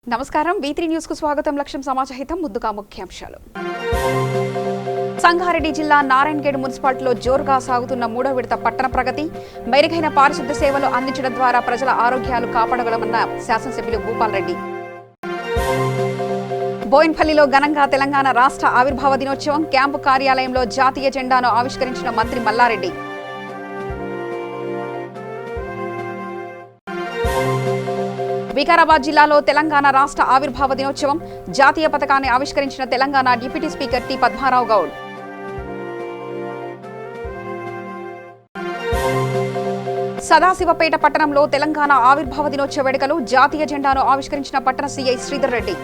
నమస్కారం V3 news కు స్వాగతం. లక్ష్యం సమాచాహితం. ముద్దుగా ముఖ్యాంశాలు. సంగారెడ్డి జిల్లా నారాయణగేడ్ మున్సిపాలిటీలో జోరుగా సాగుతున్న మూడో విడత పట్టణ ప్రగతి, మెరుగైన పారిశుద్ధ్య సేవలు అందించడం ద్వారా ప్రజల ఆరోగ్యాలు కాపాడగలమన్న శాసనసభ్యులు భూపాల్ రెడ్డి. బోయిన్పల్లిలో ఘనంగా తెలంగాణ రాష్ట్ర ఆవిర్భావ దినోత్సవం, క్యాంపు కార్యాలయంలో జాతీయ జెండాను ఆవిష్కరించిన మంత్రి మల్లారెడ్డి. వికారాబాద్ జిల్లాలో తెలంగాణ రాష్ట్ర ఆవిర్భావ దినోత్సవం, జాతీయ పతాకాన్ని ఆవిష్కరించిన Telangana deputy speaker T Padmarao Goud. Sadasivpet పట్టణంలో తెలంగాణ ఆవిర్భావ దినోత్సవ వేడుకలు, జాతీయ జెండాను ఆవిష్కరించిన పట్టణ సీఐ శ్రీధర్ రెడ్డి.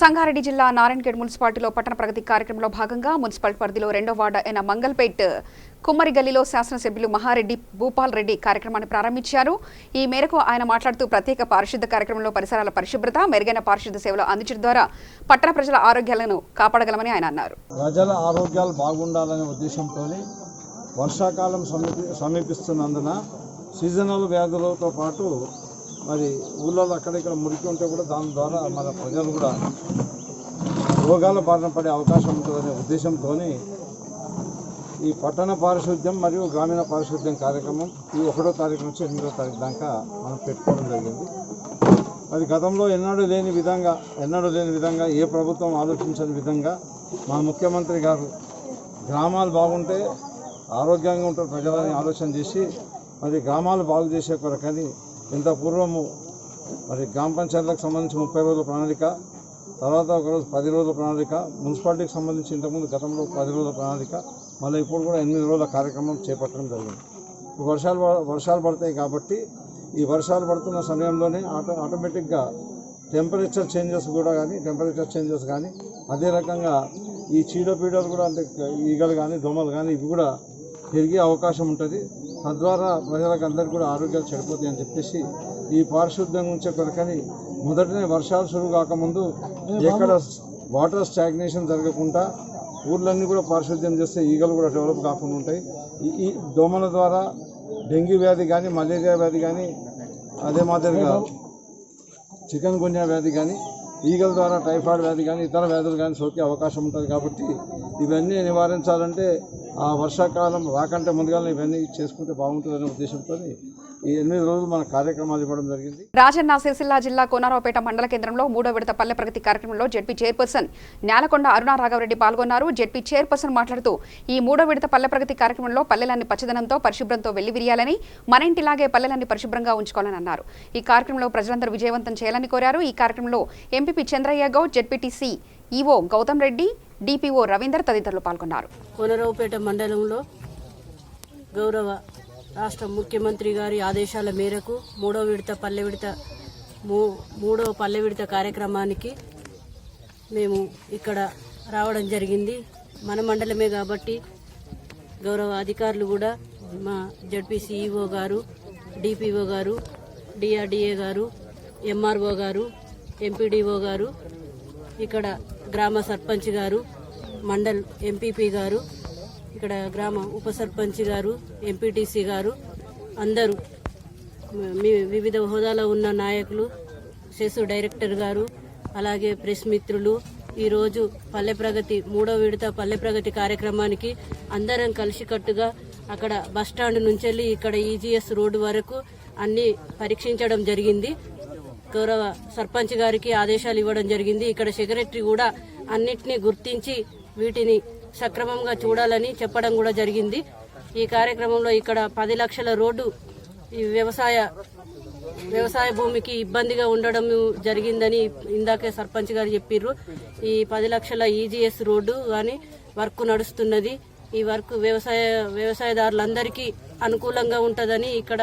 సంగారెడ్డి జిల్లా నారాయణగేడ్ మున్సిపాలిటీలో పట్టణ ప్రగతి కార్యక్రమంలో భాగంగా మున్సిపల్ పరిధిలో 2వ వార్డు అయిన మంగల్పేట్ కుమ్మరి గల్లీలో శాసనసభ్యులు మహారెడ్డి భూపాల్ రెడ్డి కార్యక్రమాన్ని ప్రారంభించారు. ఈ మేరకు ఆయన మాట్లాడుతూ ప్రత్యేక పారిశుద్ధ్య కార్యక్రమంలో పరిసరాల పరిశుభ్రత, మెరుగైన పారిశుద్ధ్య సేవలు అందించడం ద్వారా పట్టణ ప్రజల ఆరోగ్యాలను కాపాడగలమని ఆయన అన్నారు. ప్రజల ఆరోగ్యాలు బాగుండాలనే ఉద్దేశంతో వర్షాకాలం సమీపిస్తున్నందున సీజనల్ వ్యాధులతో పాటు మరి ఊళ్ళో అక్కడిక్కడ మురికి ఉంటే కూడా దాని ద్వారా మన ప్రజలు కూడా రోగాల బారిన పడే అవకాశం ఉంటుందనే ఉద్దేశంతో ఈ పట్టణ పారిశుద్ధ్యం మరియు గ్రామీణ పారిశుద్ధ్యం కార్యక్రమం ఈ 1వ తారీఖు నుంచి 8వ తారీఖు దాకా మనం పెట్టుకోవడం జరిగింది. మరి గతంలో ఎన్నడూ లేని విధంగా ఏ ప్రభుత్వం ఆలోచించని విధంగా మా ముఖ్యమంత్రి గారు గ్రామాలు బాగుంటే ఆరోగ్యంగా ఉంటారు ప్రజలని ఆలోచన చేసి మరి గ్రామాలు బాగు చేసే కొరకని ఇంత పూర్వము మరి గ్రామ పంచాయతీలకు సంబంధించి 30 రోజుల ప్రణాళిక, తర్వాత ఒకరోజు 10 రోజుల ప్రణాళిక, మున్సిపాలిటీకి సంబంధించి ఇంతకుముందు గతంలో 10 రోజుల ప్రణాళిక, మళ్ళీ ఇప్పుడు కూడా 8 రోజుల కార్యక్రమం చేపట్టడం జరిగింది. వర్షాలు పడతాయి కాబట్టి ఈ వర్షాలు పడుతున్న సమయంలోనే ఆటోమేటిక్గా టెంపరేచర్ చేంజెస్ కానీ అదే రకంగా ఈ చీడపీడలు కూడా అంటే ఈగలు కానీ దోమలు కానీ ఇవి కూడా పెరిగే అవకాశం ఉంటుంది. తద్వారా ప్రజలకు అందరికీ కూడా ఆరోగ్యాలు చెడిపోతాయి అని చెప్పేసి ఈ పారిశుద్ధ్యం ఉంచే కొరకని మొదటనే వర్షాలు సురువు కాకముందు ఎక్కడ వాటర్ స్టాగ్నేషన్ జరగకుండా ఊర్లన్నీ కూడా పారిశుద్ధ్యం చేస్తే ఈగలు కూడా డెవలప్ కాకుండా ఉంటాయి. ఈ దోమల ద్వారా డెంగ్యూ వ్యాధి కానీ, మలేరియా వ్యాధి కానీ, అదే మాదిరిగా చికెన్ గున్యా వ్యాధి కానీ, ఈగల ద్వారా టైఫాయిడ్ వ్యాధి కానీ ఇతర వ్యాధులు కానీ సోకే అవకాశం ఉంటుంది. కాబట్టి ఇవన్నీ నివారించాలంటే ఆ వర్షాకాలం రాకంటే ముందుగానే ఇవన్నీ చేసుకుంటే బాగుంటుందనే ఉద్దేశంతో ఈ 8 రోజులు మన కార్యక్రమాలు ఇవ్వడం జరిగింది. రాజన్న సిరిసిల్ల జిల్లా కోనరావుపేట మండల కేంద్రంలో 3వ విడత పల్లె ప్రగతి కార్యక్రమంలో జెడ్పీ చైర్పర్సన్ న్యాలకొండ అరుణ రాఘవరెడ్డి పాల్గొన్నారు. జెడ్పీ చైర్పర్సన్ మాట్లాడుతూ ఈ 3వ విడత పల్లె ప్రగతి కార్యక్రమంలో పల్లెలన్నీ పచ్చదనంతో పరిశుభ్రంతో వెల్లివిరియాలని, మన ఇంటిలాగే పల్లెలన్నీ పరిశుభ్రంగా ఉంచుకోవాలని అన్నారు. ఈ కార్యక్రమంలో ప్రజలందరూ విజయవంతం చేయాలని కోరారు. ఈ కార్యక్రమంలో MPP Chandraiah Goud, ZPTC EO Gautam Reddy, DPO Ravinder తదితరులు పాల్గొన్నారు. కోనరావుపేట మండలంలో గౌరవ రాష్ట్ర ముఖ్యమంత్రి గారి ఆదేశాల మేరకు మూడవ పల్లె విడత కార్యక్రమానికి మేము ఇక్కడ రావడం జరిగింది. మన మండలమే కాబట్టి గౌరవ అధికారులు కూడా మా జడ్పీసీఈఓ గారు, డిపిఓ గారు, డిఆర్డిఏ గారు, ఎంఆర్ఓ గారు, ఎంపీడీఓ గారు, ఇక్కడ గ్రామ సర్పంచ్ గారు, మండల్ ఎంపీపీ గారు, ఇక్కడ గ్రామ ఉప సర్పంచ్ గారు, ఎంపీటీసీ గారు, అందరూ వివిధ హోదాలో ఉన్న నాయకులు, సెస్ డైరెక్టర్ గారు, అలాగే ప్రెస్ మిత్రులు ఈరోజు పల్లె ప్రగతి 3వ విడత పల్లె ప్రగతి కార్యక్రమానికి అందరం కలిసికట్టుగా అక్కడ బస్టాండ్ నుంచి వెళ్ళి ఇక్కడ ఈజీఎస్ రోడ్డు వరకు అన్ని పరీక్షించడం జరిగింది. గౌరవ సర్పంచ్ గారికి ఆదేశాలు ఇవ్వడం జరిగింది. ఇక్కడ సెక్రటరీ కూడా అన్నిటినీ గుర్తించి వీటిని సక్రమంగా చూడాలని చెప్పడం కూడా జరిగింది. ఈ కార్యక్రమంలో ఇక్కడ 10 లక్షల రోడ్డు ఈ వ్యవసాయ భూమికి ఇబ్బందిగా ఉండడం జరిగిందని ఇందాకే సర్పంచ్ గారు చెప్పిర్రు. ఈ 10 లక్షల ఈజీఎస్ రోడ్డు కానీ వర్క్ నడుస్తున్నది. ఈ వర్క్ వ్యవసాయదారులందరికీ అనుకూలంగా ఉంటుందని ఇక్కడ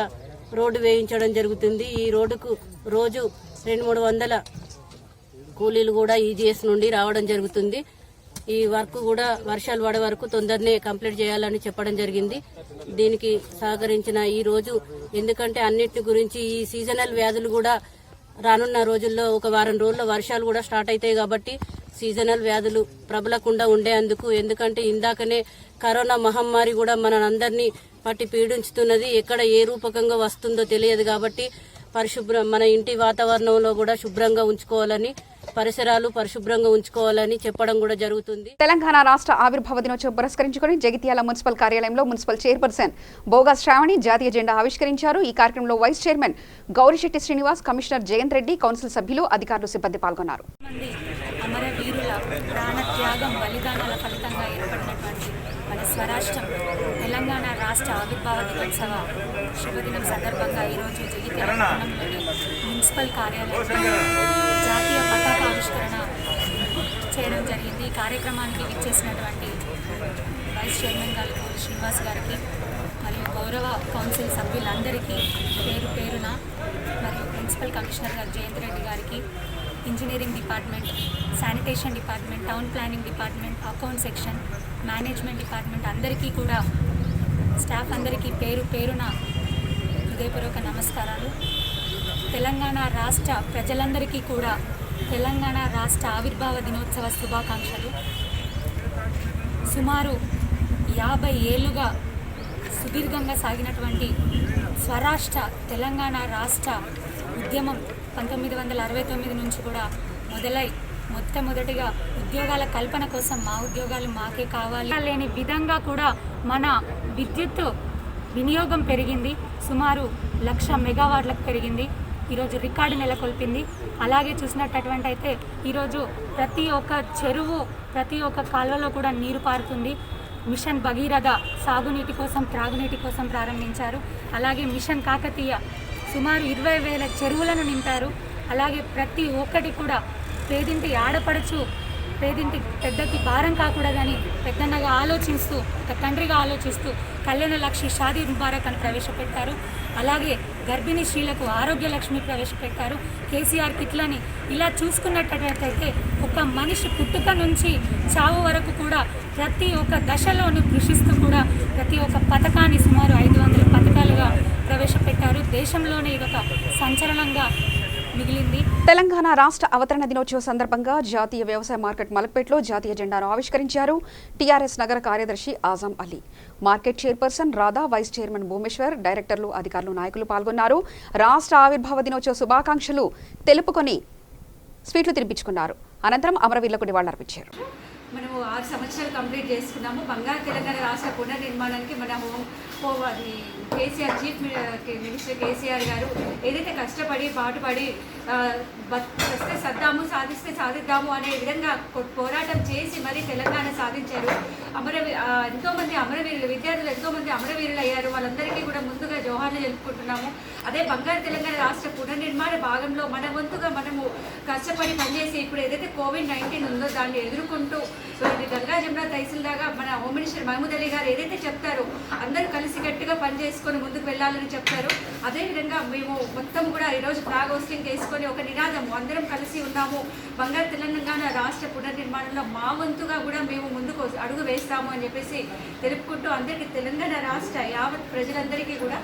రోడ్డు వేయించడం జరుగుతుంది. ఈ రోడ్డుకు రోజు 200-300 కూలీలు కూడా ఈజీఎస్ నుండి రావడం జరుగుతుంది. ఈ వర్క్ కూడా వర్షాలు పడే వరకు తొందరనే కంప్లీట్ చేయాలని చెప్పడం జరిగింది. దీనికి సహకరించిన ఈ రోజు, ఎందుకంటే అన్నిటి గురించి ఈ సీజనల్ వ్యాధులు కూడా రానున్న రోజుల్లో ఒక వారం రోజుల్లో వర్షాలు కూడా స్టార్ట్ అవుతాయి కాబట్టి సీజనల్ వ్యాధులు ప్రబలకుండా ఉండేందుకు. ఎందుకంటే ఇందాకనే కరోనా మహమ్మారి కూడా మనందరినీ పట్టి పీడించుతున్నది. ఎక్కడ ఏ రూపకంగా వస్తుందో తెలియదు కాబట్టి మన ఇంటి వాతావరణంలో కూడా శుభ్రంగా ఉంచుకోవాలని, పరిసరాలు పరిశుభ్రంగా ఉంచుకోవాలని చెప్పడం కూడా జరుగుతుంది. తెలంగాణ రాష్ట్ర ఆవిర్భావ దినోత్సవం పురస్కరించుకుని జగిత్యాల మున్సిపల్ కార్యాలయంలో మున్సిపల్ చైర్పర్సన్ బోగా శ్రావణి జాతీయ జెండా ఆవిష్కరించారు. ఈ కార్యక్రమంలో vice chairman Gourishetty Srinivas, commissioner Jayanth Reddy, council సభ్యులు, అధికారులు, సిబ్బంది పాల్గొన్నారు. అమరవీరుల ప్రాణత్యాగం బలిదానాల ఫలితంగా ఏర్పడినటువంటి మన స్వరాష్ట్రం తెలంగాణ రాష్ట్ర ఆవిర్భావ దినోత్సవ శుభదినం సందర్భంగా ఈరోజు జగిత్యాల పట్టణంలోని మున్సిపల్ కార్యాలయంలో జాతీయ పతాక ఆవిష్కరణ చేయడం జరిగింది. ఈ కార్యక్రమానికి విచ్చేసినటువంటి వైస్ చైర్మన్ గారు శ్రీనివాస్ గారికి మరియు గౌరవ కౌన్సిల్ సభ్యులందరికీ పేరు పేరున, మరియు ప్రిన్సిపల్ కమిషనర్ గారు జయంత్ రెడ్డి గారికి, engineering department, sanitation department, town planning department, account section, management department అందరికీ కూడా, స్టాఫ్ అందరికీ పేరు పేరున హృదయపూర్వక నమస్కారాలు. తెలంగాణ రాష్ట్ర ప్రజలందరికీ కూడా తెలంగాణ రాష్ట్ర ఆవిర్భావ దినోత్సవ శుభాకాంక్షలు. సుమారు 50 ఏళ్లుగా సుదీర్ఘంగా సాగినటువంటి స్వరాష్ట్ర తెలంగాణ రాష్ట్ర ఉద్యమం 1969 నుంచి కూడా మొదలై మొట్టమొదటిగా ఉద్యోగాల కల్పన కోసం మా ఉద్యోగాలు మాకే కావాలి లేని విధంగా కూడా మన విద్యుత్ వినియోగం పెరిగింది. సుమారు 1,00,000 మెగావాట్లకు పెరిగింది. ఈరోజు రికార్డు నెలకొల్పింది. అలాగే చూసినటువంటి అయితే ఈరోజు ప్రతి ఒక్క చెరువు, ప్రతి ఒక్క కాలువలో కూడా నీరు పారుతుంది. మిషన్ భగీరథ సాగునీటి కోసం, త్రాగునీటి కోసం ప్రారంభించారు. అలాగే మిషన్ కాకతీయ సుమారు 20,000 చెరువులను నింపారు. అలాగే ప్రతి ఒక్కటి కూడా పేదింటి ఆడపడుచు, పేదింటి పెద్దకి భారం కాకూడదని పెద్దన్నగా ఆలోచిస్తూ, ఒక తండ్రిగా ఆలోచిస్తూ కళ్యాణ లక్ష్మి షాదీ ముబారక్ అని ప్రవేశపెట్టారు. అలాగే గర్భిణీ స్త్రీలకు ఆరోగ్య లక్ష్మి ప్రవేశపెట్టారు. కేసీఆర్ కిట్లని ఇలా చూసుకున్నట్టయితే ఒక మనిషి పుట్టుక నుంచి చావు వరకు కూడా ప్రతి ఒక్క దశలోనూ కృషిస్తూ కూడా ప్రతి ఒక్క పథకాన్ని సుమారు 500 పథకాలుగా ప్రవేశపెట్టారు. దేశంలోనే ఇదొక సంచలనంగా మిగిలింది. తెలంగాణ రాష్ట్ర అవతరణ దినోత్సవం సందర్భంగా జాతీయ వ్యవసాయ మార్కెట్ మలక్పేటలో జాతీయ జెండాను ఆవిష్కరించారు. టీఆర్ఎస్ నగర కార్యదర్శి Azam Ali, market chairperson Radha, vice chairman Bhumeshwar, డైరెక్టర్లు, అధికారులు, నాయకులు పాల్గొన్నారు. రాష్ట్ర ఆవిర్భావ దినోత్సవ శుభాకాంక్షలు తెలుపుకొని స్వీట్లు తినిపించుకున్నారు. అనంతరం అమరవీరులకు నివాళులర్పించారు. మనము 6 సంవత్సరాలు కంప్లీట్ చేసుకున్నాము. బంగారు తెలంగాణ రాష్ట్ర పునర్నిర్మాణానికి మనము అది కేసీఆర్, చీఫ్ మినిస్టర్ కేసీఆర్ గారు ఏదైతే కష్టపడి పాటుపడి వస్తే సద్దాము, సాధిస్తే సాధిద్దాము అనే విధంగా పోరాటం చేసి మరీ తెలంగాణ సాధించారు. ఎంతోమంది అమరవీరులు, విద్యార్థులు ఎంతోమంది అమరవీరులు అయ్యారు. వాళ్ళందరికీ కూడా ముందుగా జోహార్లు జరుపుకుంటున్నాము. అదే బంగారు తెలంగాణ రాష్ట్ర పునర్నిర్మాణ భాగంలో మన వంతుగా మనము కష్టపడి పనిచేసి ఇప్పుడు ఏదైతే కోవిడ్-19 ఉందో దాన్ని ఎదుర్కొంటూ గంగా జమున తహసీల్దార్గా మన హోమ్ మినిస్టర్ మహమూద్ అలీ గారు ఏదైతే చెప్తారో అందరూ కలిసి గట్టిగా పనిచేసుకొని ముందుకు వెళ్ళాలని చెప్తారు. అదేవిధంగా మేము మొత్తం కూడా ఈరోజు ఫ్లాగ్ హోస్టింగ్ చేసుకొని ఒక నినాదము, అందరం కలిసి ఉన్నాము, బంగారు తెలంగాణ రాష్ట్ర పునర్నిర్మాణంలో మా వంతుగా కూడా మేము ముందుకు అడుగు వేస్తాము అని చెప్పేసి తెలుపుకుంటూ అందరికీ తెలంగాణ రాష్ట్ర యావత్ ప్రజలందరికీ కూడా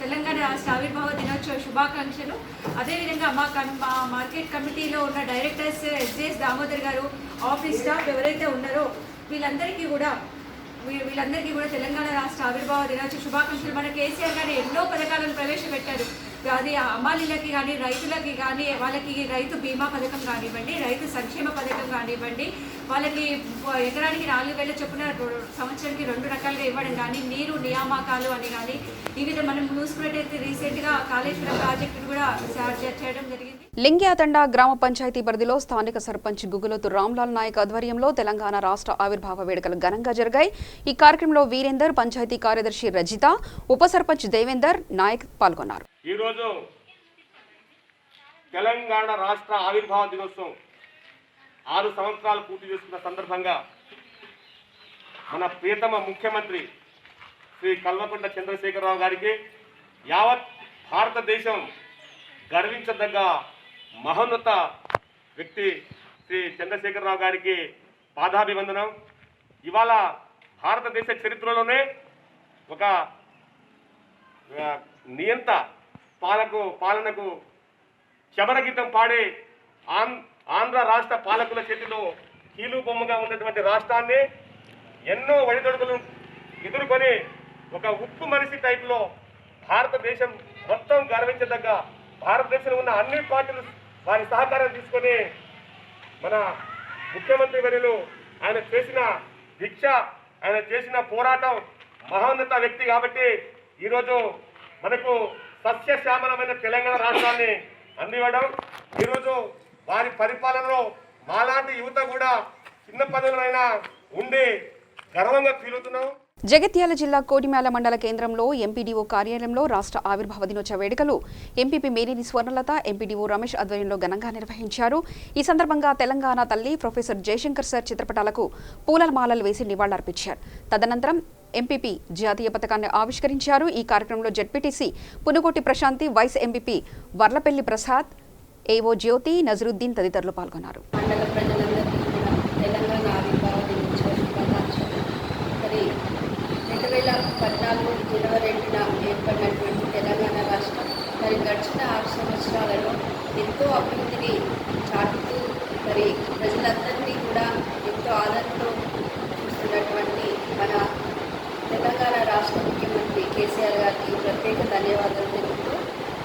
తెలంగాణ రాష్ట్ర ఆవిర్భావ దినోత్సవ శుభాకాంక్షలు. అదేవిధంగా మా మార్కెట్ కమిటీలో ఉన్న డైరెక్టర్స్ ఎస్జేఎస్ దామోదర్ గారు, ఆఫీస్ స్టాఫ్ ఎవరైతే ఉన్నారో వీళ్ళందరికీ కూడా తెలంగాణ రాష్ట్ర ఆవిర్భావ దినోత్సవ శుభాకాంక్షలు. మన కేసీఆర్ గారు ఎన్నో పథకాలను ప్రవేశపెట్టారు. అది అమ్మాలీలకి కానీ, రైతులకి కానీ, వాళ్ళకి రైతు బీమా పథకం కానివ్వండి, రైతు సంక్షేమ పథకం కానివ్వండి, వాళ్ళకి ఎకరానికి 4,000 చొప్పున సంవత్సరానికి 2 రకాలుగా ఇవ్వడం కానీ, నీరు నియామకాలు అని కానీ, ఈ విధంగా మనం చూసుకున్నట్టయితే రీసెంట్గా కాళేశ్వరం ప్రాజెక్టు కూడా చేయడం జరిగింది. లింగ్యాతండ గ్రామ పంచాయతీ పరిధిలో స్థానిక సర్పంచ్ గుగులోతు రామ్లాల్ నాయక్ ఆధ్వర్యంలో తెలంగాణ రాష్ట్ర ఆవిర్భావ వేడుకలు ఘనంగా జరిగాయి. ఈ కార్యక్రమంలో వీరేందర్, పంచాయతీ కార్యదర్శి రజిత, ఉప సర్పంచ్ దేవేందర్ నాయక్ పాల్గొన్నారు. ఈరోజు తెలంగాణ రాష్ట్ర ఆవిర్భావ దినోత్సవం 6 సంవత్సరాలు పూర్తి చేసుకున్న సందర్భంగా మన ప్రియతమ ముఖ్యమంత్రి శ్రీ కల్వకుంట్ల చంద్రశేఖరరావు గారికి, యావత్ భారతదేశం గర్వించదగ్గ మహోన్నత వ్యక్తి శ్రీ చంద్రశేఖరరావు గారికి పాదాభివందనం. ఇవాళ భారతదేశ చరిత్రలోనే ఒక నియంత పాలనకు శబరగీతం పాడే ఆంధ్ర రాష్ట్ర పాలకుల చేతిలో కీలు బొమ్మగా ఉన్నటువంటి రాష్ట్రాన్ని ఎన్నో ఒడిదొడుకులు ఎదుర్కొని ఒక ఉప్పు మనిషి టైప్లో భారతదేశం మొత్తం గర్వించదగ్గ భారతదేశంలో ఉన్న అన్ని పార్టీలు వారి సహకారం తీసుకొని మన ముఖ్యమంత్రి వర్యులు ఆయన చేసిన దీక్ష, ఆయన చేసిన పోరాటం మహోన్నత వ్యక్తి కాబట్టి ఈరోజు మనకు సస్యశ్యామలమైన తెలంగాణ రాష్ట్రాన్ని అందివ్వడం, ఈరోజు వారి పరిపాలనలో మాలాంటి యువత కూడా చిన్న పదవులైనా ఉండి గర్వంగా ఫీల్ అవుతున్నాం. జగిత్యాల జిల్లా కోటిమేల మండల కేంద్రంలో ఎంపీడీఓ కార్యాలయంలో రాష్ట్ర ఆవిర్భావ దినోత్సవ వేడుకలు ఎంపీపీ మేనేని స్వర్ణలత, ఎంపీడీఓ రమేష్ ఆధ్వర్యంలో ఘనంగా నిర్వహించారు. ఈ సందర్భంగా తెలంగాణ తల్లి ప్రొఫెసర్ జయశంకర్ సార్ చిత్రపటాలకు పూలమాలలు వేసి నివాళులర్పించారు. తదనంతరం ఎంపీపీ జాతీయ పతాకాన్ని ఆవిష్కరించారు. ఈ కార్యక్రమంలో ZPTC Punugoti Prashanti, vice MPP Varlapalli Prasad, AO Jyothi, Nazaruddin తదితరులు పాల్గొన్నారు. తెలంగాణ ఆవిర్భావ దినోత్సవ శుభాకాంక్షలు. మరి 2014 జనవరి 2న ఏర్పడినటువంటి తెలంగాణ రాష్ట్రం మరి గడిచిన 6 సంవత్సరాలలో ఎంతో అభివృద్ధిని చాటుతూ మరి ప్రజలందరినీ కూడా ఎంతో ఆదరణతో చూస్తున్నటువంటి మన తెలంగాణ రాష్ట్ర ముఖ్యమంత్రి కేసీఆర్ గారికి ప్రత్యేక ధన్యవాదాలు తెలుపుతూ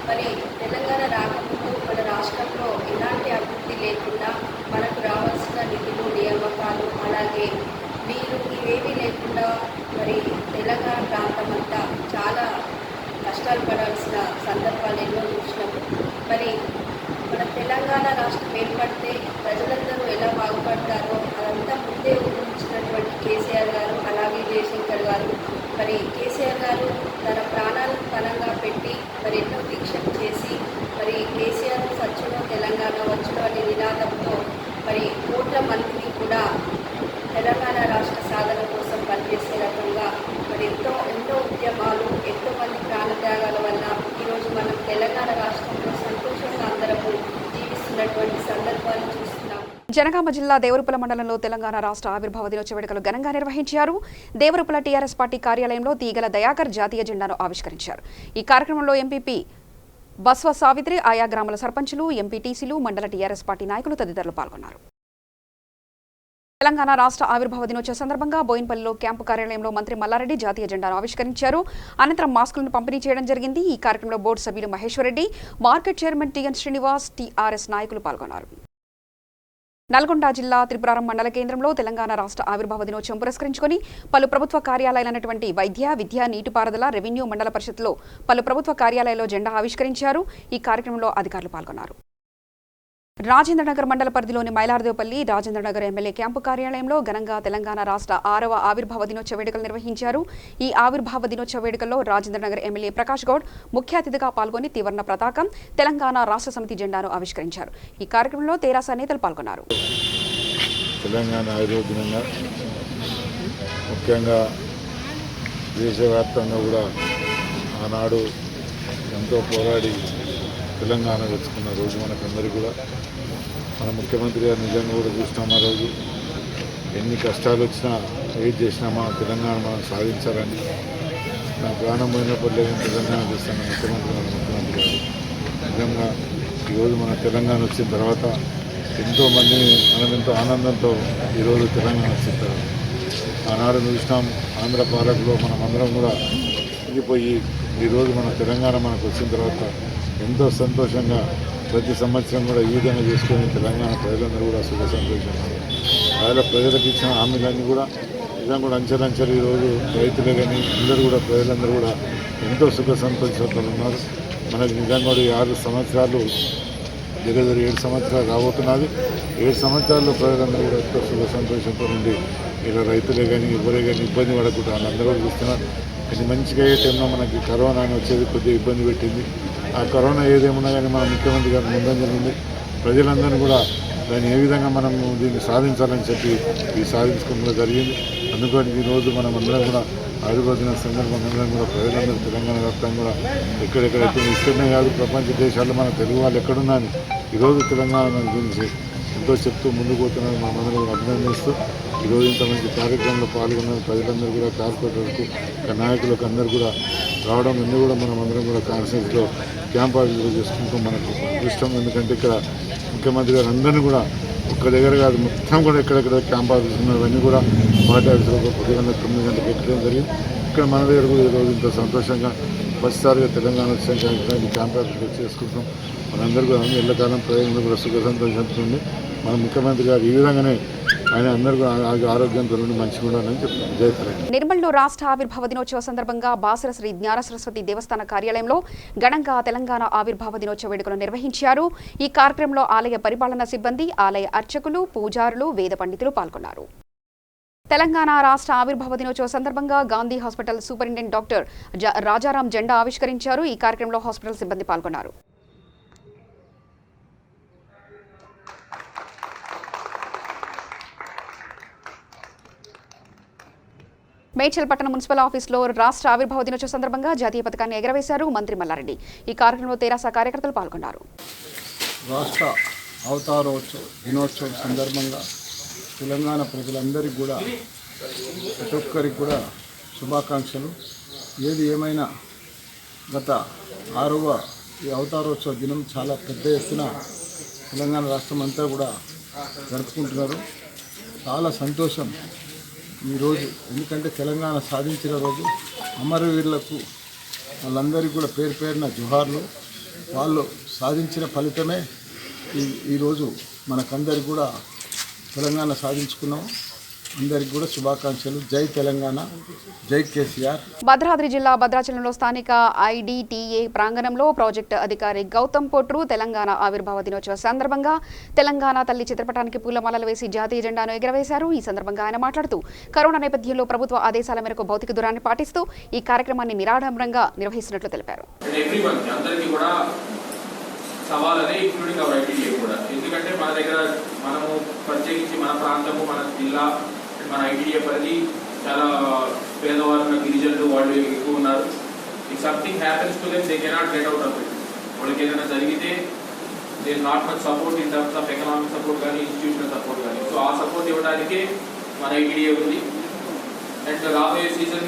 మరి తెలంగాణ రాకముందు మన రాష్ట్రంలో ఎలాంటి అభివృద్ధి లేకుండా మనకు రావాల్సిన నిధులు, నియామకాలు, అలాగే నీరు ఇవేమీ లేకుండా మరి తెలంగాణ ప్రాంతం అంతా చాలా కష్టాలు పడాల్సిన సందర్భాలు ఎన్నో చూసినాము. మరి మన తెలంగాణ రాష్ట్రం ఏర్పడితే ప్రజలందరూ ఎలా బాగుపడతారో అదంతా ముందే ఊహించినటువంటి కేసీఆర్ గారు, అలాగే జయశంకర్ గారు. మరి కేసీఆర్ గారు తన ప్రాణాలను పణంగా పెట్టి మరి ఎన్నో దీక్షలు చేసి మరి కేసీఆర్ సచ్చులో తెలంగాణ వచ్చును అనే నినాదంతో మరి కోట్ల మందిని కూడా తెలంగాణ రాష్ట్ర సాధన కోసం పనిచేసే రకంగా మరి ఎన్నో ఉద్యమాలు, ఎంతో మంది ప్రాణత్యాగాల వల్ల ఈరోజు మనం తెలంగాణ రాష్ట్రంలో సంతోషంగా అందరము జీవిస్తున్నటువంటి సందర్భాలు చూస్తున్నాం. జనగామ జిల్లా దేవరుపల మండలంలో తెలంగాణ రాష్ట్ర ఆవిర్భావ దినోత్సవ వేడుకలు ఘనంగా నిర్వహించారు. దేవరుపల టీఆర్ఎస్ పార్టీ కార్యాలయంలో తీగల దయాకర్ జాతీయ జెండాను ఆవిష్కరించారు. ఈ కార్యక్రమంలో ఎంపీపీ బస్వ సావిత్రి, ఆయా గ్రామాల సర్పంచులు, ఎంపీటీసీలు, మండల టీఆర్ఎస్ పార్టీ నాయకులు తదితరులు పాల్గొన్నారు. తెలంగాణ రాష్ట్ర ఆవిర్భావ దినోత్సవ సందర్భంగా బోయిన్పల్లిలో క్యాంపు కార్యాలయంలో మంత్రి మల్లారెడ్డి జాతీయ జెండాను ఆవిష్కరించారు. అనంతరం మాస్కులను పంపిణీ చేయడం జరిగింది. ఈ కార్యక్రమంలో బోర్డు సభ్యులు Maheshwar Reddy, market chairman TN Srinivas, TRS నాయకులు పాల్గొన్నారు. నల్గొండ జిల్లా త్రిపురారం మండల కేంద్రంలో తెలంగాణ రాష్ట్ర ఆవిర్భావ దినోత్సవం పురస్కరించుకొని పలు ప్రభుత్వ కార్యాలయాలైనటువంటి వైద్య, విద్య, నీటిపారుదల, రెవెన్యూ మండల పరిషత్లో పలు ప్రభుత్వ కార్యాలయాల్లో జెండా ఆవిష్కరించారు. ఈ కార్యక్రమంలో అధికారులు పాల్గొన్నారు. రాజేంద్రనగర్ మండల పరిధిలోని మైలార్దేవపల్లి రాజేంద్రనగర్ ఎమ్మెల్యే క్యాంపు కార్యాలయంలో ఘనంగా తెలంగాణ రాష్ట్ర 6వ ఆవిర్భావ దినోత్సవ వేడుకలు నిర్వహించారు. ఈ ఆవిర్భావ దినోత్సవ వేడుకల్లో రాజేంద్రనగర్ ఎమ్మెల్యే ప్రకాష్ గౌడ్ ముఖ్య అతిథిగా పాల్గొని త్రివర్ణ పతాకం, తెలంగాణ రాష్ట్ర సమితి జెండాను ఆవిష్కరించారు. ఈ కార్యక్రమంలో తెరాస నేతలు పాల్గొన్నారు. తెలంగాణ ఆవిర్భావ దినంగా ముఖ్యంగా దేశవ్యాప్తంగా కూడా ఆనాడు ఎంతో పోరాడి తెలంగాణ తెచ్చుకున్న రోజు మనకందరికీ కూడా మన ముఖ్యమంత్రి గారు నిజంగా కూడా చూసినాం. ఆ రోజు ఎన్ని కష్టాలు వచ్చినా వెయిట్ చేసినా మన తెలంగాణ మనం సాధించాలని నా ప్రాణం పోయినప్పుడు లేదని తెలంగాణ చేస్తున్న ముఖ్యమంత్రి గారు నిజంగా ఈరోజు మన తెలంగాణ వచ్చిన తర్వాత ఎంతోమందిని మనం ఎంతో ఆనందంతో ఈరోజు తెలంగాణ వచ్చింటారు. ఆనాడు చూసినాం ఆంధ్ర పాలకులో మనం అందరం కూడా తిరిగిపోయి ఈరోజు మన తెలంగాణ మనకు వచ్చిన తర్వాత ఎంతో సంతోషంగా ప్రతి సంవత్సరం కూడా ఈ విధంగా చేసుకొని తెలంగాణ ప్రజలందరూ కూడా సుఖ సంతోషంగా ప్రజలకు ఇచ్చిన హామీలన్నీ కూడా నిజంగా కూడా అంచెలంచెలు ఈరోజు రైతులే కానీ అందరూ కూడా ప్రజలందరూ కూడా ఎంతో సుఖ సంతోషంతో ఉన్నారు. మనకు నిజంగా కూడా 6 సంవత్సరాలు దగ్గర 7 సంవత్సరాలు రాబోతున్నది. 7 సంవత్సరాల్లో ప్రజలందరూ కూడా ఎంతో సుఖ సంతోషంతో ఉండి ఇలా రైతులే కానీ ఎవరే కానీ ఇబ్బంది పడకుండా వాళ్ళందరూ కూడా చూస్తున్నారు. ఇది మంచిగా అయ్యే టైంలో మనకి కరోనా అని వచ్చేది కొద్దిగా ఇబ్బంది పెట్టింది. ఆ కరోనా ఏదేమున్నా కానీ మన ముఖ్యమంత్రి గారు ముందంజ ఉంది. ప్రజలందరూ కూడా దాన్ని ఏ విధంగా మనము దీన్ని సాధించాలని చెప్పి ఇది సాధించుకోవడం జరిగింది. అందుకని ఈరోజు మనం అందరం కూడా ఆవిర్భావ సందర్భంగా అందరం కూడా ప్రజలందరూ తెలంగాణ వ్యాప్తంగా కూడా ఎక్కడెక్కడైతే ఇక్కడనే కాదు ప్రపంచ దేశాల్లో మన తెలుగు వాళ్ళు ఎక్కడున్నా ఈరోజు తెలంగాణ గురించి ఎంతో చెప్తూ ముందుకు పోతున్నారు. మనమందరం కూడా అభినందిస్తూ ఈరోజు ఇంత మంచి కార్యక్రమంలో పాల్గొన్న ప్రజలందరూ కూడా కార్పొరేటర్లకు నాయకులకు అందరూ కూడా రావడం ఎందుకు కూడా మనం అందరం కూడా కాన్ఫరెన్స్లో క్యాంప్ ఆఫీసులో చేసుకుంటూ మనకు అదృష్టం. ఎందుకంటే ఇక్కడ ముఖ్యమంత్రి గారు అందరినీ కూడా ఒక్క దగ్గర కాదు, మొత్తం కూడా ఎక్కడెక్కడ క్యాంప్ ఆఫీస్ ఉన్నవన్నీ కూడా పార్టీ ఆఫీసులో పొద్దుగల 9 గంటలకు ఎక్కడం జరిగింది. ఇక్కడ మన దగ్గర కూడా ఈరోజు ఇంత సంతోషంగా ఫస్ట్సారిగా తెలంగాణ వచ్చాక క్యాంప్ ఆఫీస్లో చేసుకుంటాం. మనందరూ కూడా ఎల్లకాలం ప్రయోజనం కూడా సుఖ సంతోషిస్తుంది. మన ముఖ్యమంత్రి గారు ఈ విధంగానే ఆయన అందరూ ఆరోగ్యంతో మంచిగా ఉండాలని చెప్తాను. జై తెలంగాణ. నిర్మల్లో రాష్ట్ర ఆవిర్భావ దినోత్సవ సందర్భంగా బాసర శ్రీ జ్ఞాన సరస్వతి దేవస్థాన కార్యాలయంలో ఘనంగా తెలంగాణ ఆవిర్భావ దినోత్సవ వేడుకలు నిర్వహించారు. ఈ కార్యక్రమంలో ఆలయ పరిపాలనా సిబ్బంది, ఆలయ అర్చకులు, పూజారులు, వేద పండితులు పాల్గొన్నారు. తెలంగాణ రాష్ట్ర ఆవిర్భావ దినోత్సవ సందర్భంగా Gandhi hospital superintendent doctor Rajaram జెండా ఆవిష్కరించారు. ఈ కార్యక్రమంలో హాస్పిటల్ సిబ్బంది పాల్గొన్నారు. మేడ్చల్ పట్టణ మున్సిపల్ ఆఫీసులో రాష్ట్ర ఆవిర్భావ దినోత్సవ సందర్భంగా జాతీయ పతాకాన్ని ఎగరవేశారు మంత్రి మల్లారెడ్డి. ఈ కార్యక్రమంలో తెరాస కార్యకర్తలు పాల్గొన్నారు. రాష్ట్ర అవతారోత్సవ దినోత్సవం సందర్భంగా తెలంగాణ ప్రజలందరికీ కూడా ప్రతి ఒక్కరికి కూడా శుభాకాంక్షలు. ఏది ఏమైనా గత 6వ ఈ అవతారోత్సవ దినం చాలా పెద్ద ఎత్తున తెలంగాణ రాష్ట్రం అంతా కూడా జరుపుకుంటున్నారు. చాలా సంతోషం ఈరోజు, ఎందుకంటే తెలంగాణ సాధించిన రోజు. అమరవీరులకు వాళ్ళందరికీ కూడా పేరు పేరున జోహార్లు. వాళ్ళు సాధించిన ఫలితమే ఈరోజు మనకందరికి కూడా తెలంగాణ సాధించుకున్నాం. అందరికి కూడా శుభాకాంక్షలు. జై తెలంగాణ, జై కేసీఆర్. భద్రాద్రి జిల్లా భద్రాచలంలో స్థానిక ఐడిటిఏ ప్రాంగణంలో ప్రాజెక్టు అధికారి గౌతమ్ పోట్రు తెలంగాణ ఆవిర్భావ దినోత్సవ సందర్భంగా తెలంగాణ తల్లి చిత్రపటానికి పూలమాలలు వేసి జాతీయ జెండాను ఎగురవేశారు. ఈ సందర్భంగా ఆయన మాట్లాడుతూ కరోనా నేపథ్యంలో ప్రభుత్వ ఆదేశాల మేరకు భౌతిక దూరాన్ని పాటిస్తూ ఈ కార్యక్రమాన్ని నిరాడంబరంగా నిర్వహిస్తున్నట్లు తెలిపారు. సవాలనే ఇంక్లూడింగ్ అవర్ ఐటీడీఏ కూడా. ఎందుకంటే మన దగ్గర మనము ప్రత్యేకించి మన ప్రాంతము, మన జిల్లా, మన ఐటీడీఏ పరిధి చాలా పేదవారు, గిరిజనులు వాళ్ళు ఎక్కువ ఉన్నారు. If something happens to them they cannot get out of it. వాళ్ళకి ఏదైనా జరిగితే they is not much support in terms of economic support కానీ ఇన్స్టిట్యూషనల్ సపోర్ట్ కానీ. సో ఆ సపోర్ట్ ఇవ్వడానికే మన ఐటీడీఏ ఉంది. అండ్ రాబోయే సీజన్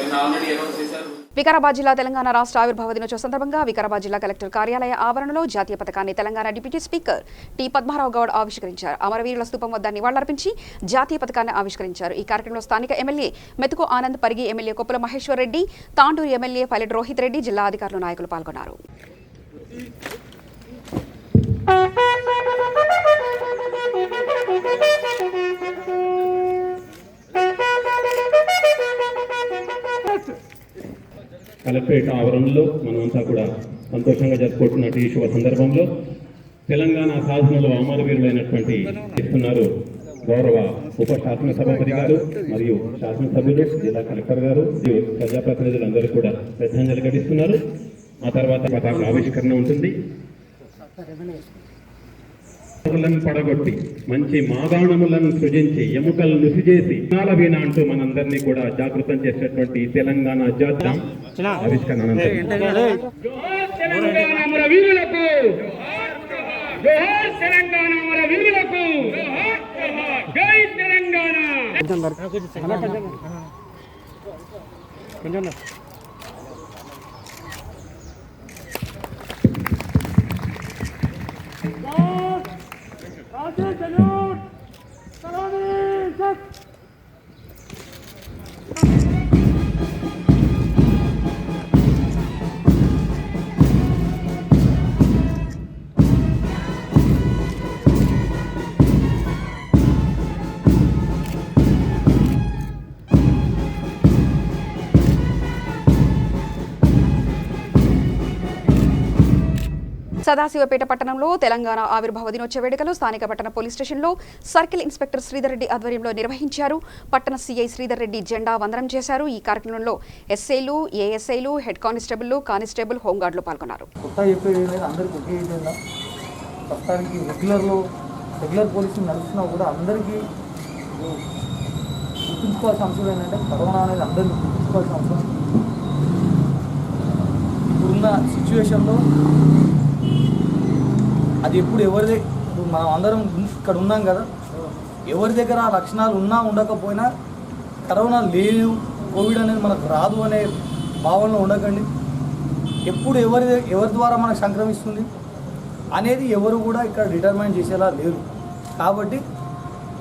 నిన్న ఆల్రెడీ అనౌన్స్ చేశారు. వికారాబాద్ జిల్లా తెలంగాణ రాష్ట్ర ఆవిర్భావ దినోత్సవ సందర్భంగా వికారాబాద్ జిల్లా కలెక్టర్ కార్యాలయ ఆవరణలో జాతీయ పతాకాన్ని Telangana deputy speaker T Padmarao Goud ఆవిష్కరించారు. అమరవీరుల స్తూపం వద్ద నివాళులర్పించి జాతీయ పతాకాన్ని ఆవిష్కరించారు. ఈ కార్యక్రమంలో స్థానిక ఎమ్మెల్యే మెతుకు Anand, Parigi MLA Koppula Maheshwar Reddy, Tandur MLA pilot Rohit Reddy, జిల్లా అధికారులు, నాయకులు పాల్గొన్నారు. కలెక్టరేట్ ఆవరణలో మనమంతా కూడా సంతోషంగా జరుపుకుంటున్నట్టు ఈ శుభ సందర్భంలో తెలంగాణ సాధనలో అమరవీరులైనటువంటి ఇస్తున్నారు గౌరవ ఉప శాసనసభాపతి గారు మరియు శాసనసభ్యులు, జిల్లా కలెక్టర్ గారు, ప్రజాప్రతినిధులందరూ కూడా శ్రద్ధాంజలి ఘటిస్తున్నారు. ఆ తర్వాత పతాక ఆవిష్కరణ ఉంటుంది. పడగొట్టి మంచి మాగాణములను సృజించి ఎముకలను నుసిచేసి వీణ అంటూ మనందరినీ కూడా జాగృతం చేసేటువంటి తెలంగాణ జాతీయ ఆవిష్కరణ సదాశివపేట పట్టణంలో తెలంగాణ ఆవిర్భావ దినోత్సవ వేడుకలు స్థానిక పట్టణ పోలీస్ స్టేషన్లో సర్కిల్ ఇన్స్పెక్టర్ శ్రీధర్ రెడ్డి ఆధ్వర్యంలో నిర్వహించారు. పట్టణ సీఐ శ్రీధర్ రెడ్డి జెండా వందనం చేశారు. ఈ కార్యక్రమంలో ఎస్ఐలు, ఏఎస్ఐలు, హెడ్ కానిస్టేబుల్, కానిస్టేబుల్, హోంగార్డులు పాల్గొన్నారు. రెగ్యులర్ పోలీసింగ్ నడుస్తున్నా కూడా అందరికీ గుర్తుంచుకోవాల్సిన అంశం ఏంటంటే కరోనా అనేది అందరికీ గుర్తుంచుకోవాల్సిన అంశం. ఇప్పుడున్న సిచ్యువేషన్లో అది ఎప్పుడు ఎవరిదే, ఇప్పుడు మనం అందరం ఇక్కడ ఉన్నాం కదా, ఎవరి దగ్గర ఆ లక్షణాలు ఉన్నా ఉండకపోయినా కరోనా లేదు, కోవిడ్ అనేది మనకు రాదు అనే భావనలో ఉండకండి. ఎప్పుడు ఎవరి ద్వారా మనకు సంక్రమిస్తుంది అనేది ఎవరు కూడా ఇక్కడ డిటర్మైన్ చేసేలా లేరు. కాబట్టి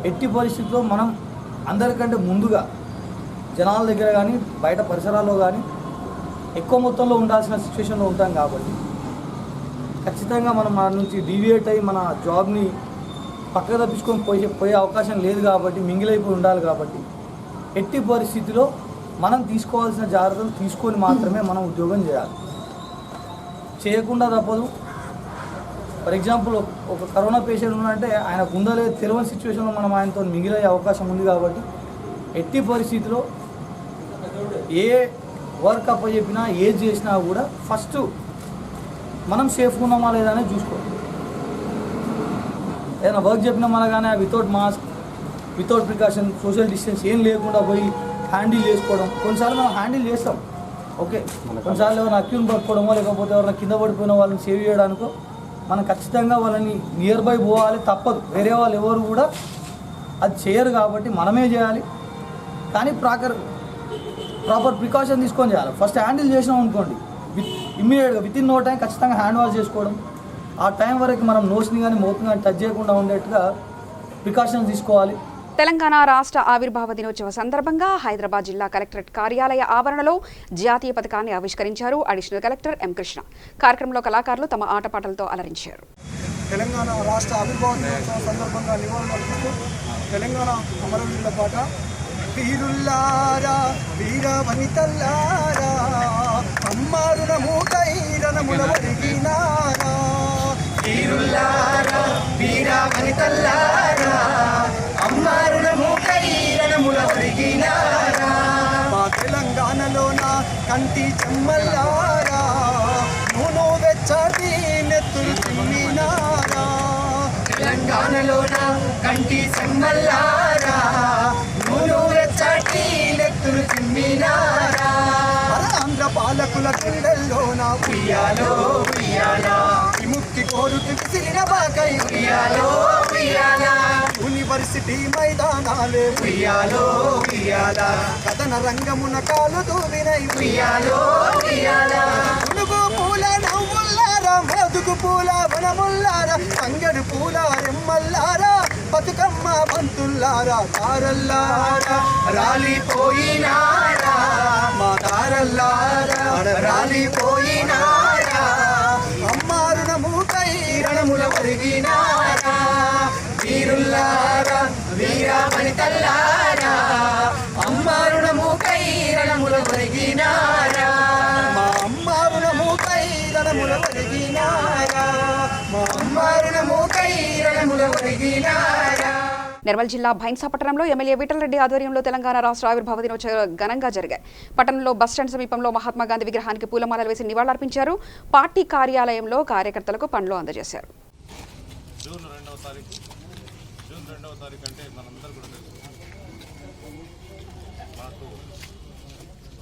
ఎట్టి పరిస్థితుల్లో మనం అందరికంటే ముందుగా జనాల దగ్గర కానీ బయట పరిసరాల్లో కానీ ఎక్కువ మొత్తంలో ఉండాల్సిన సిచ్యువేషన్లో ఉంటాం కాబట్టి ఖచ్చితంగా మనం మన నుంచి డీవియేట్ అయ్యి మన జాబ్ని పక్కకు తప్పించుకొని పోయే అవకాశం లేదు కాబట్టి మింగిలైపోయి ఉండాలి కాబట్టి ఎట్టి పరిస్థితిలో మనం తీసుకోవాల్సిన జాగ్రత్తలు తీసుకొని మాత్రమే మనం ఉద్యోగం చేయాలి. చేయకుండా తప్పదు. ఫర్ ఎగ్జాంపుల్ ఒక కరోనా పేషెంట్ ఉన్నాడంటే ఆయనకు ఉందో లేదో తెలియని సిచ్యువేషన్లో మనం ఆయనతో మిగిలయ్యే అవకాశం ఉంది కాబట్టి ఎట్టి పరిస్థితిలో ఏ వర్క్ అప్ చెప్పినా ఏది చేసినా కూడా ఫస్ట్ మనం సేఫ్గా ఉన్నామా లేదా అనేది చూసుకోవాలి. ఏదైనా వర్క్ చెప్పినా మన కానీ without mask without precaution social distance ఏం లేకుండా పోయి హ్యాండిల్ చేసుకోవడం. కొన్నిసార్లు మనం హ్యాండిల్ చేస్తాం, ఓకే. కొన్నిసార్లు ఎవరైనా అక్యూన్ పట్టుకోవడమో లేకపోతే ఎవరైనా కింద పడిపోయిన వాళ్ళని సేవ్ చేయడానికో మనం ఖచ్చితంగా వాళ్ళని నియర్ బై పోవాలి, తప్పదు. వేరే వాళ్ళు ఎవరు కూడా అది చేయరు కాబట్టి మనమే చేయాలి. కానీ ప్రాపర్ ప్రికాషన్ తీసుకొని చేయాలి. ఫస్ట్ హ్యాండిల్ చేసినాం అనుకోండి, ఇమ్మీడియట్గా విత్ ఇన్ నో టైం ఖచ్చితంగా హ్యాండ్ వాష్ చేసుకోవడం, ఆ టైం వరకు మనం నోస్ని కానీ మౌత్ని కానీ టచ్ చేయకుండా ఉండేట్టుగా ప్రికాషన్స్ తీసుకోవాలి. తెలంగాణ రాష్ట్ర ఆవిర్భావ దినోత్సవ సందర్భంగా హైదరాబాద్ జిల్లా కలెక్టరేట్ కార్యాలయ ఆవరణలో జాతీయ పతాకాన్ని ఆవిష్కరించారు అడిషనల్ కలెక్టర్ ఎం కృష్ణ. కార్యక్రమంలో కళాకారులు తమ ఆటపాటలతో అలరించారు. తెలంగాణ రాష్ట్ర ఆవిర్భావ దినోత్సవం సందర్భంగా నివాళులర్పిస్తూ తెలంగాణ అమరవీరుల పాట. వీరుల్లారా వీర వనితల్లారా అమ్మారున మూటై రణముల వరిగినారా. వీరుల్లారా వీర వనితల్లారా అమ్మారున మూటై రణముల వరిగినారా. మా తెలంగాణలోన కంటి చెమ్మల్లారా నూనె వెచ్చటి నెత్తులు చిమ్మినారా. తెలంగాణలోన కంటి చెమ్మల్లారా నూనె వెచ్చటి నెత్తులు చిమ్మినారా. ఆంధ్ర పాలకుల గుండెల్లోన ఉయ్యాలో ఉయ్యాలా విముక్తి కోరుతూ విసిరిన బాకై ఉయ్యాలో ఉయ్యాలా. యూనివర్సిటీ మైదానాలే ఉయ్యాలో ఉయ్యాలా కథన రంగమున కాలు దూవినై ఉయ్యాలో ఉయ్యాలా. పునుగు పూల నవ్వుల్లారా మోదుగు పూల వనముల్లారా తంగడు పూల రెమ్మల్లారా బతుకమ్మ బంతుల్లారా తారల్లారా రాలిపోయినారా. మా తారల్లారా రాలిపోయినారా అమ్మారున మూటై రణముల వరిగినారా. వీరుల్లారా వీర వనితల్లారా అమ్మారున మూటై రణముల వరిగినారా. మా అమ్మారున మూటై రణముల వరిగినారా. మా అమ్మారున మూటై రణముల వరిగినారా. నిర్మల్ జిల్లా భైన్సా పట్టణంలో ఎమ్మెల్యే విఠలరెడ్డి ఆధ్వర్యంలో తెలంగాణ రాష్ట్ర ఆవిర్భావ దినోత్సవ ఘనంగా జరిగాయి. పట్టణంలో బస్టాండ్ సమీపంలో మహాత్మాగాంధీ విగ్రహానికి పూలమాలలు వేసి నివాళులర్పించారు. పార్టీ కార్యాలయంలో కార్యకర్తలకు పండ్లు అందజేశారు. జూన్ 2వ తారీఖు అంటే మనందరూ కూడా తెలుసు, మనకు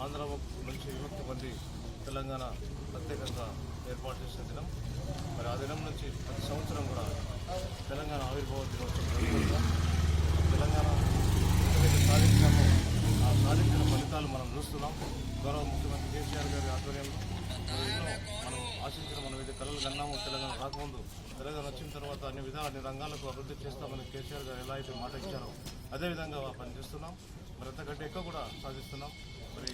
ఆంధ్ర నుంచి విముక్తి పొంది తెలంగాణ ప్రత్యేకంగా ఏర్పాటు చేసిన దినం. మరి ఆ దినం నుంచి ప్రతి సంవత్సరం కూడా తెలంగాణ ఆవిర్భావ దినోత్సవం తెలంగాణ ఏదైతే సాధించామో ఆ సాధించిన ఫలితాలు మనం చూస్తున్నాం. గౌరవ ముఖ్యమంత్రి కేసీఆర్ గారి ఆధ్వర్యంలో ఎన్నో మనం ఆశించిన మనం ఏదైతే కళలు కన్నామో తెలంగాణ రాకముందు, తెలంగాణ వచ్చిన తర్వాత అన్ని రంగాలకు అభివృద్ధి చేస్తామని కేసీఆర్ గారు ఎలా అయితే మాట ఇచ్చారో అదేవిధంగా పనిచేస్తున్నాం. మరి అంతకంటే ఎక్కువ కూడా సాధిస్తున్నాం. మరి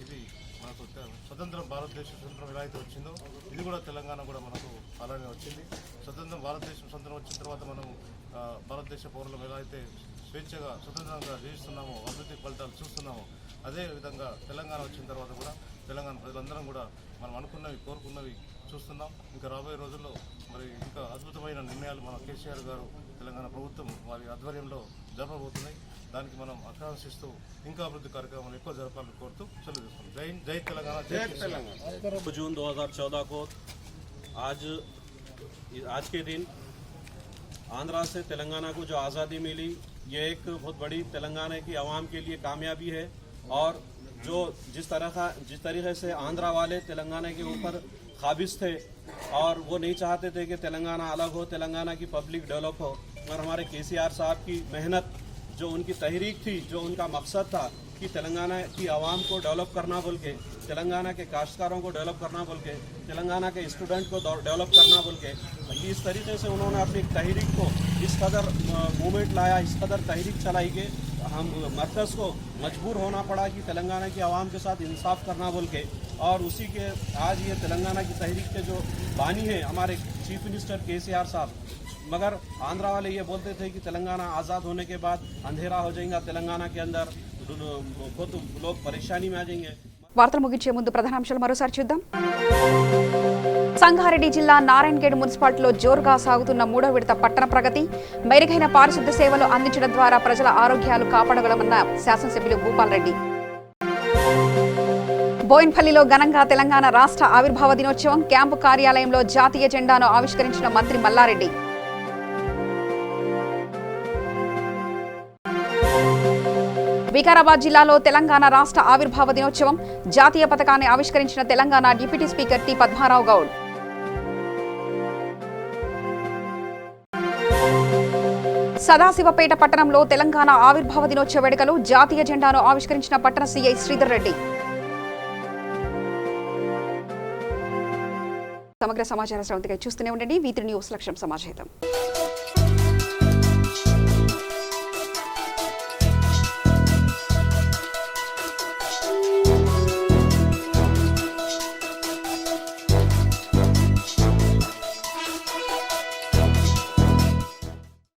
ఇది మనకు స్వతంత్రం భారతదేశం స్వతంత్రం ఎలా అయితే వచ్చిందో ఇది కూడా తెలంగాణ కూడా మనకు అలానే వచ్చింది. భారతదేశం స్వతంత్రం వచ్చిన తర్వాత మనం భారతదేశ పౌరులం ఎలా అయితే స్వేచ్ఛగా స్వతంత్రంగా జీవిస్తున్నామో అభివృద్ధి ఫలితాలు చూస్తున్నామో అదేవిధంగా తెలంగాణ వచ్చిన తర్వాత కూడా తెలంగాణ ప్రజలందరం కూడా మనం అనుకున్నవి కోరుకున్నవి చూస్తున్నాం. ఇంకా రాబోయే రోజుల్లో మరి ఇంకా అద్భుతమైన నిర్ణయాలు మన కేసీఆర్ గారు తెలంగాణ ప్రభుత్వం వారి ఆధ్వర్యంలో జరపబోతున్నాయి. దానికి మనం ఆకాంక్షిస్తూ ఇంకా అభివృద్ధి కార్యక్రమాలు ఎక్కువ జరపాలని కోరుతూ సెలవు తీసుకుంటాం. జై తెలంగాణ, జై తెలంగాణ. जून 2014 को आज के दिन आंध्रा से तेलंगाना को जो आज़ादी मिली, ये एक बहुत बड़ी तेलंगाना की आवाम के लिए कामयाबी है. और जो जिस तरीके से आंध्रा वाले तेलंगाना के ऊपर काबिज थे और वो नहीं चाहते थे कि तेलंगाना अलग हो, तेलंगाना की पब्लिक डेवलप हो, और हमारे केसीआर साहब की मेहनत, जो उनकी तहरीक थी, जो उनका मकसद था कि तेलंगाना की आवाम को डेवलप करना बोल के, तेलंगाना के काश्तकारों को डेवलप करना बोल के, तेलंगाना के स्टूडेंट को डेवलप करना बोल के, कि इस तरीके से उन्होंने अपनी तहरीक को इस कदर मूवमेंट लाया, इस कदर तहरीक चलाई कि हम मरकज़ को मजबूर होना पड़ा कि तेलंगाना की आवाम के साथ इंसाफ करना बोल के। और उसी के आज ये तेलंगाना की तहरीक के जो बानी हैं हमारे चीफ मिनिस्टर KCR साहब, मगर आंध्रा वाले ये बोलते थे कि तेलंगाना आज़ाद होने के बाद अंधेरा हो जाएगा, तेलंगाना के अंदर बहुत लोग परेशानी में आ जाएंगे। వార్తలు ముగించే ముందు ప్రధానాంశాలు మరోసారి చూద్దాం. సంగారెడ్డి జిల్లా నారాయణగేడ్ మున్సిపాలిటీలో జోరుగా సాగుతున్న 3వ విడత పట్టణ ప్రగతి, మెరుగైన పారిశుద్ధ్య సేవలు అందించడం ద్వారా ప్రజల ఆరోగ్యాలు కాపాడగలమన్న శాసనసభ్యులు భూపాల్ రెడ్డి. బోయిన్పల్లిలో ఘనంగా తెలంగాణ రాష్ట్ర ఆవిర్భావ దినోత్సవం, క్యాంపు కార్యాలయంలో జాతీయ జెండాను ఆవిష్కరించిన మంత్రి మల్లారెడ్డి. వికారాబాద్ జిల్లాలో తెలంగాణ రాష్ట్ర ఆవిర్భావ దినోత్సవం, జాతీయ పతాకాన్ని ఆవిష్కరించిన Telangana deputy speaker T Padmarao Goud. Sadasivpet పట్టణంలో తెలంగాణ ఆవిర్భావ దినోత్సవ వేడుకలు, జాతీయ జెండాను ఆవిష్కరించిన పట్టణ సీఐ శ్రీధర్ రెడ్డి. సమగ్ర సమాచార శ్రవంతిగా చూస్తూనే ఉండండి. V3 న్యూస్ లక్ష్యం సమాజహితం.